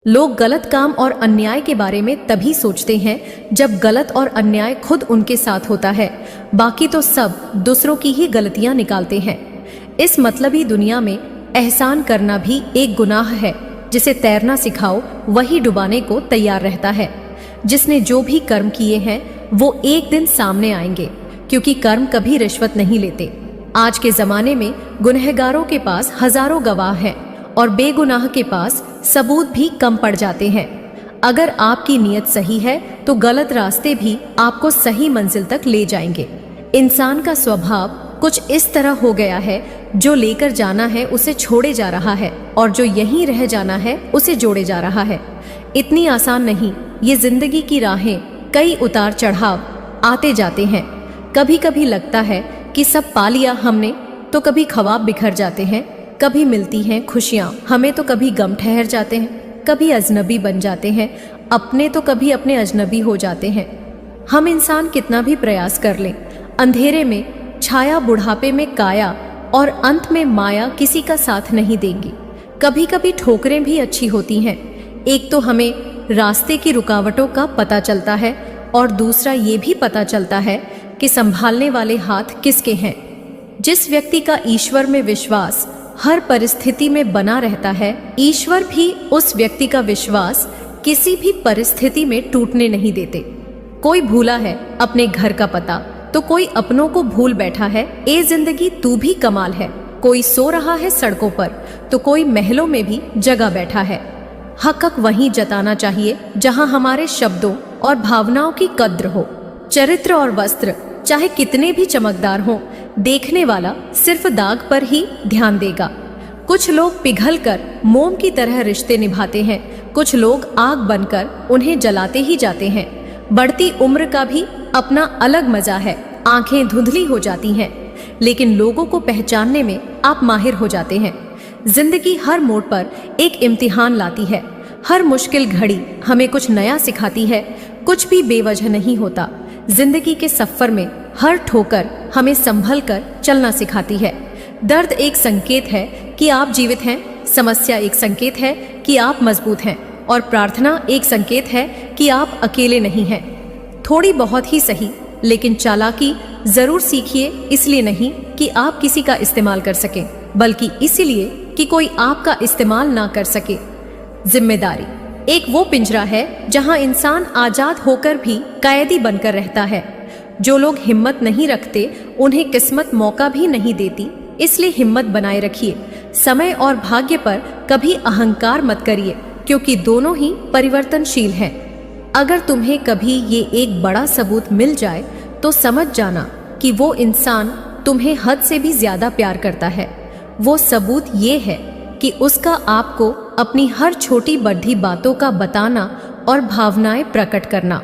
लोग गलत काम और अन्याय के बारे में तभी सोचते हैं जब गलत और अन्याय खुद उनके साथ होता है, बाकी तो सब दूसरों की ही गलतियां निकालते हैं। इस मतलबी दुनिया में एहसान करना भी एक गुनाह है। जिसे तैरना सिखाओ वही डुबाने को तैयार रहता है। जिसने जो भी कर्म किए हैं वो एक दिन सामने आएंगे, क्योंकि कर्म कभी रिश्वत नहीं लेते। आज के जमाने में गुनहगारों के पास हजारों गवाह हैं और बेगुनाह के पास सबूत भी कम पड़ जाते हैं। अगर आपकी नीयत सही है तो गलत रास्ते भी आपको सही मंजिल तक ले जाएंगे। इंसान का स्वभाव कुछ इस तरह हो गया है, जो लेकर जाना है उसे छोड़े जा रहा है और जो यहीं रह जाना है उसे जोड़े जा रहा है। इतनी आसान नहीं ये जिंदगी की राहें, कई उतार चढ़ाव आते जाते हैं। कभी कभी लगता है कि सब पा लिया हमने, तो कभी ख्वाब बिखर जाते हैं। कभी मिलती हैं खुशियाँ हमें तो कभी गम ठहर जाते हैं। कभी अजनबी बन जाते हैं अपने, तो कभी अपने अजनबी हो जाते हैं। हम इंसान कितना भी प्रयास कर लें, अंधेरे में छाया, बुढ़ापे में काया और अंत में माया किसी का साथ नहीं देंगी। कभी कभी ठोकरें भी अच्छी होती हैं। एक तो हमें रास्ते की रुकावटों का पता चलता है और दूसरा ये भी पता चलता है कि संभालने वाले हाथ किसके हैं। जिस व्यक्ति का ईश्वर में विश्वास हर परिस्थिति में बना रहता है, ईश्वर भी उस व्यक्ति का विश्वास किसी भी परिस्थिति में टूटने नहीं देते। कोई भूला है अपने घर का पता, तो कोई अपनों को भूल बैठा है। ए जिंदगी तू भी कमाल है। कोई सो रहा है सड़कों पर, तो कोई महलों में भी जगा बैठा है। हक वहीं जताना चाहिए जहां हमारे शब्दों और भावनाओं की कद्र हो। चरित्र और वस्त्र चाहे कितने भी चमकदार हों, देखने वाला सिर्फ दाग पर ही ध्यान देगा। कुछ लोग पिघल कर मोम की तरह रिश्ते निभाते हैं, कुछ लोग आग बनकर उन्हें जलाते ही जाते हैं। बढ़ती उम्र का भी अपना अलग मजा है। आंखें धुंधली हो जाती हैं, लेकिन लोगों को पहचानने में आप माहिर हो जाते हैं। जिंदगी हर मोड़ पर एक इम्तिहान लाती है। हर मुश्किल घड़ी हमें कुछ नया सिखाती है। कुछ भी बेवजह नहीं होता। जिंदगी के सफर में हर ठोकर हमें संभल कर चलना सिखाती है। दर्द एक संकेत है कि आप जीवित हैं, समस्या एक संकेत है कि आप मजबूत हैं और प्रार्थना एक संकेत है कि आप अकेले नहीं हैं। थोड़ी बहुत ही सही, लेकिन चालाकी जरूर सीखिए, इसलिए नहीं कि आप किसी का इस्तेमाल कर सकें, बल्कि इसीलिए कि कोई आपका इस्तेमाल ना कर सके। जिम्मेदारी एक वो पिंजरा है जहां इंसान आजाद होकर भी कैदी बनकर रहता है। जो लोग हिम्मत नहीं रखते उन्हें किस्मत मौका भी नहीं देती, इसलिए हिम्मत बनाए रखिए। समय और भाग्य पर कभी अहंकार मत करिए, क्योंकि दोनों ही परिवर्तनशील हैं। अगर तुम्हें कभी ये एक बड़ा सबूत मिल जाए तो समझ जाना कि वो इंसान तुम्हें हद से भी ज्यादा प्यार करता है। वो सबूत ये है कि उसका आपको अपनी हर छोटी बड़ी बातों का बताना और भावनाएं प्रकट करना।